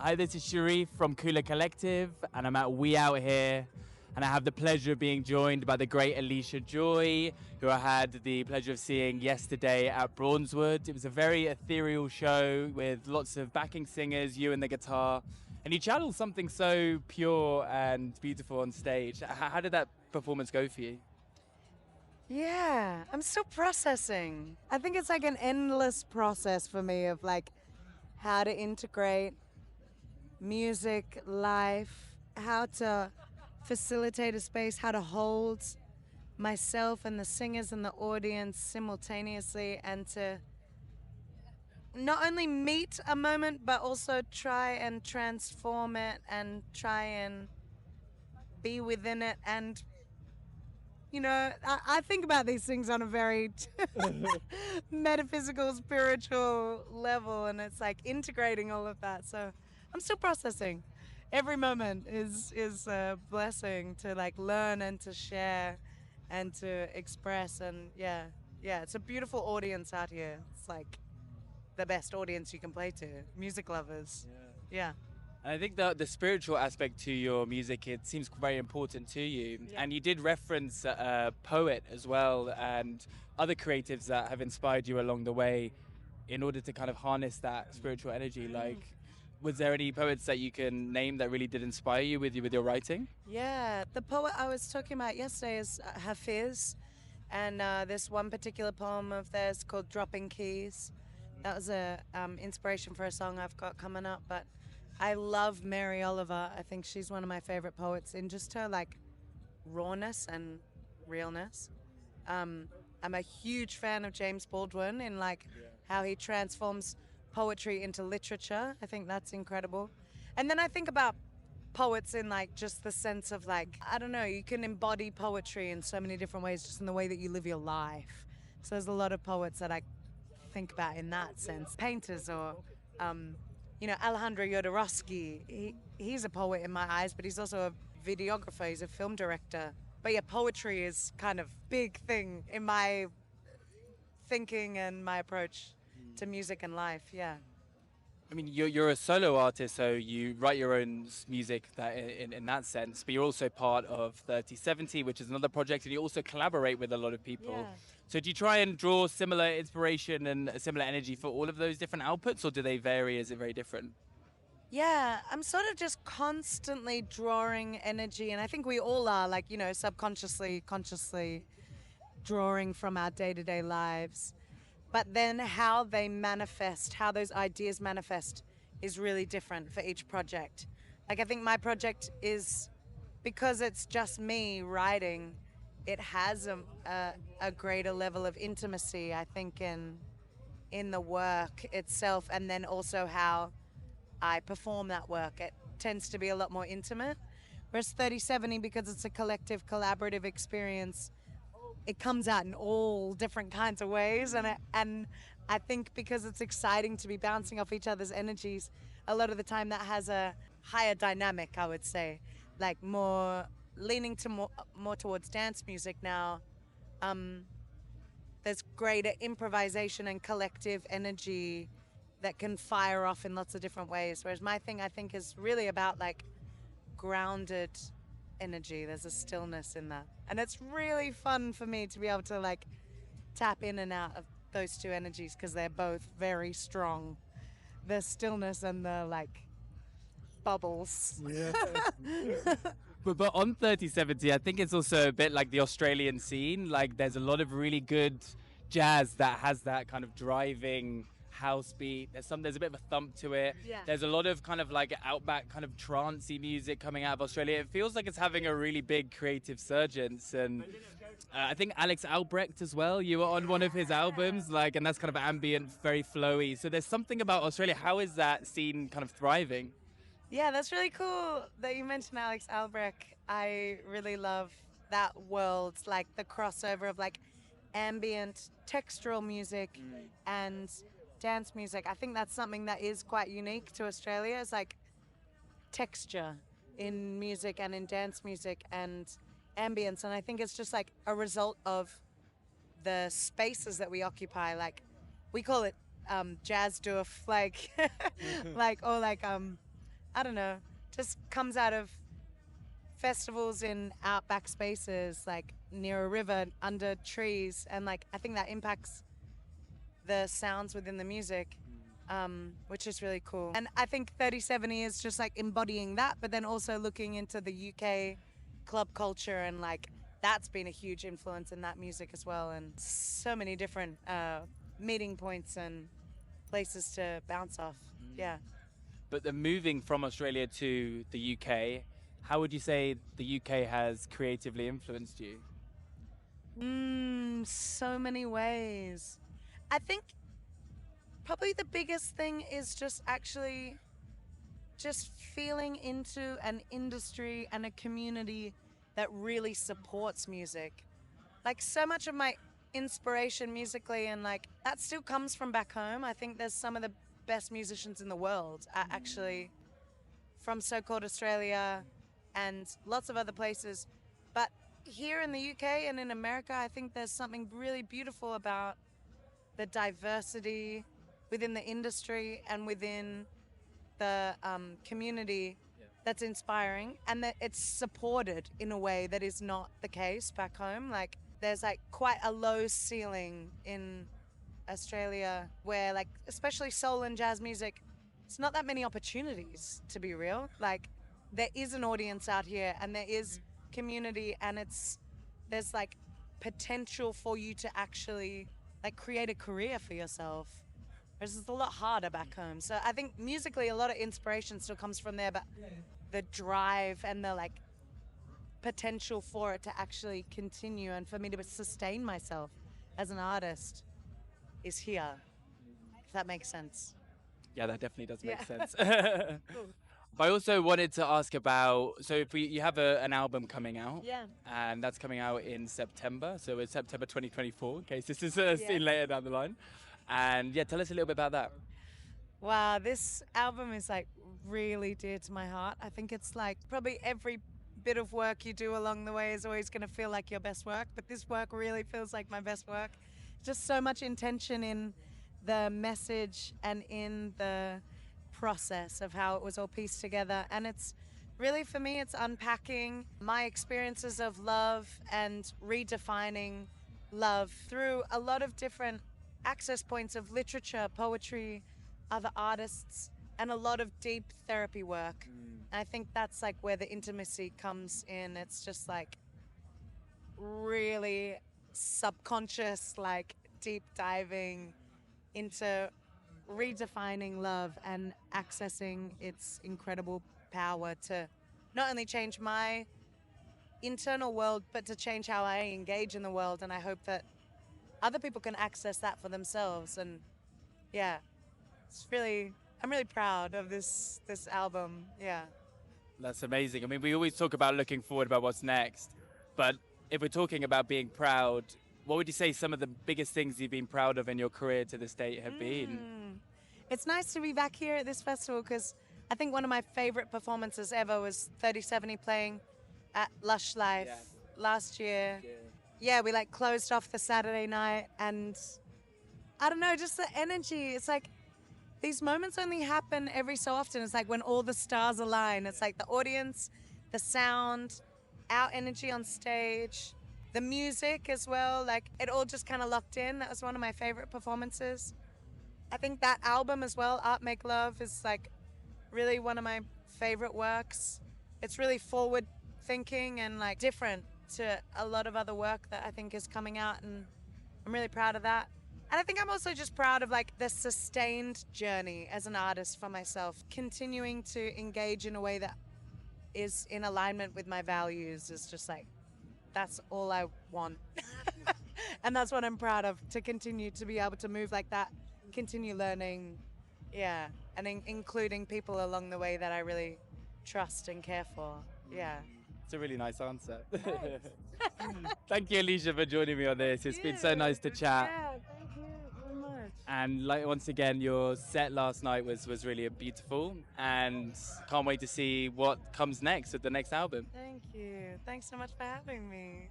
Hi, this is Sharif from KULA Collective, and I'm at We Out Here, and I have the pleasure of being joined by the great Allysha Joy, who I had the pleasure of seeing yesterday at Braunswood. It was a very ethereal show with lots of backing singers, you and the guitar, and you channeled something so pure and beautiful on stage. How did that performance go for you? Yeah, I'm still processing. I think it's like an endless process for me of like how to integrate music, life, how to facilitate a space, how to hold myself and the singers and the audience simultaneously, and to not only meet a moment but also try and transform it and try and be within it. And I think about these things on a very metaphysical, spiritual level, and it's like integrating all of that. So I'm still processing. Every moment is a blessing to like learn and to share and to express. And yeah, it's a beautiful audience out here. It's like the best audience you can play to, music lovers. Yeah. And I think the spiritual aspect to your music, it seems very important to you. Yeah. And you did reference a poet as well and other creatives that have inspired you along the way in order to kind of harness that spiritual energy. Like, was there any poets that you can name that really did inspire you with your writing? Yeah, the poet I was talking about yesterday is Hafiz, and this one particular poem of theirs called "Dropping Keys." That was a inspiration for a song I've got coming up. But I love Mary Oliver. I think she's one of my favorite poets in just her like rawness and realness. I'm a huge fan of James Baldwin in like how he transforms poetry into literature. I think that's incredible. And then I think about poets in like just the sense of like, I don't know, you can embody poetry in so many different ways just in the way that you live your life. So there's a lot of poets that I think about in that sense. Painters or Alejandro Jodorowsky. He's a poet in my eyes, but he's also a videographer, he's a film director. But yeah, poetry is kind of big thing in my thinking and my approach to music and life. Yeah. I mean, you're a solo artist, so you write your own music that in that sense, but you're also part of 3070, which is another project, and you also collaborate with a lot of people. Yeah. So do you try and draw similar inspiration and a similar energy for all of those different outputs, or do they vary? Is it very different? Yeah, I'm sort of just constantly drawing energy, and I think we all are, like, subconsciously, consciously drawing from our day to day lives. But then how they manifest, how those ideas manifest, is really different for each project. Like, I think my project is, because it's just me writing, it has a greater level of intimacy, I think, in the work itself, and then also how I perform that work. It tends to be a lot more intimate. Whereas 3070, because it's a collective, collaborative experience, it comes out in all different kinds of ways. And I think because it's exciting to be bouncing off each other's energies, a lot of the time that has a higher dynamic, I would say, like more leaning to more towards dance music now. There's greater improvisation and collective energy that can fire off in lots of different ways. Whereas my thing, I think, is really about like grounded energy. There's a stillness in that. And it's really fun for me to be able to like tap in and out of those two energies because they're both very strong. The stillness and the like bubbles. But on 3070, I think it's also a bit like the Australian scene. Like, there's a lot of really good jazz that has that kind of driving house beat. There's a bit of a thump to it. Yeah. There's a lot of kind of like outback kind of trancey music coming out of Australia. It feels like it's having a really big creative surgence. And I think Alex Albrecht as well. You were on one of his albums, like, and that's kind of ambient, very flowy. So there's something about Australia. How is that scene kind of thriving? Yeah, that's really cool that you mentioned Alex Albrecht. I really love that world, like the crossover of like ambient textural music and dance music. I think that's something that is quite unique to Australia. It's like texture in music and in dance music and ambience. And I think it's just like a result of the spaces that we occupy. Like we call it jazz doof, like like or like I don't know, just comes out of festivals in outback spaces, like near a river, under trees, and like I think that impacts the sounds within the music, which is really cool. And I think 3070 is just like embodying that, but then also looking into the UK club culture, and like that's been a huge influence in that music as well, and so many different meeting points and places to bounce off. Yeah. But then moving from Australia to the UK, how would you say the UK has creatively influenced you? So many ways. I think probably the biggest thing is just actually just feeling into an industry and a community that really supports music. Like so much of my inspiration musically, and like that still comes from back home. I think there's some of the best musicians in the world are actually from so-called Australia and lots of other places. But here in the UK and in America, I think there's something really beautiful about the diversity within the industry and within the community that's inspiring, and that it's supported in a way that is not the case back home. Like there's like quite a low ceiling in Australia where like especially soul and jazz music, it's not that many opportunities, to be real. Like there is an audience out here and there is community, and there's like potential for you to actually like create a career for yourself. Whereas it's a lot harder back home. So I think musically a lot of inspiration still comes from there, but the drive and the like potential for it to actually continue and for me to sustain myself as an artist is here, if that makes sense. Yeah, that definitely does make Yeah. sense. But I also wanted to ask about, so if you have an album coming out, Yeah. and that's coming out in September, so it's September 2024, in case this is seen Yeah. later down the line. And yeah, tell us a little bit about that. Wow, this album is like really dear to my heart. I think it's like probably every bit of work you do along the way is always going to feel like your best work, but this work really feels like my best work. Just so much intention in the message and in the process of how it was all pieced together. And it's really, for me, it's unpacking my experiences of love and redefining love through a lot of different access points of literature, poetry, other artists, and a lot of deep therapy work. And I think that's like where the intimacy comes in. It's just like really subconscious, like deep diving into redefining love and accessing its incredible power to not only change my internal world, but to change how I engage in the world. And I hope that other people can access that for themselves. And yeah, I'm really proud of this album. Yeah. That's amazing. I mean, we always talk about looking forward about what's next, but if we're talking about being proud, what would you say some of the biggest things you've been proud of in your career to this date have been? It's nice to be back here at this festival because I think one of my favorite performances ever was 3070 playing at Lush Life last year. Yeah, we like closed off the Saturday night, and I don't know, just the energy. It's like these moments only happen every so often. It's like when all the stars align. It's like the audience, the sound, our energy on stage, the music as well. Like it all just kind of locked in. That was one of my favorite performances. I think that album as well, Art Make Love, is like really one of my favorite works. It's really forward thinking and like different to a lot of other work that I think is coming out, and I'm really proud of that. And I think I'm also just proud of like the sustained journey as an artist for myself, continuing to engage in a way that is in alignment with my values is just like, that's all I want. And that's what I'm proud of, to continue to be able to move like that, continue learning, yeah, and including people along the way that I really trust and care for. Yeah. It's a really nice answer. Thank you, Allysha, for joining me on this. It's been so nice to chat. Yeah, thank you very much. And like once again, your set last night was really beautiful, and can't wait to see what comes next with the next album. Thank you. Thanks so much for having me.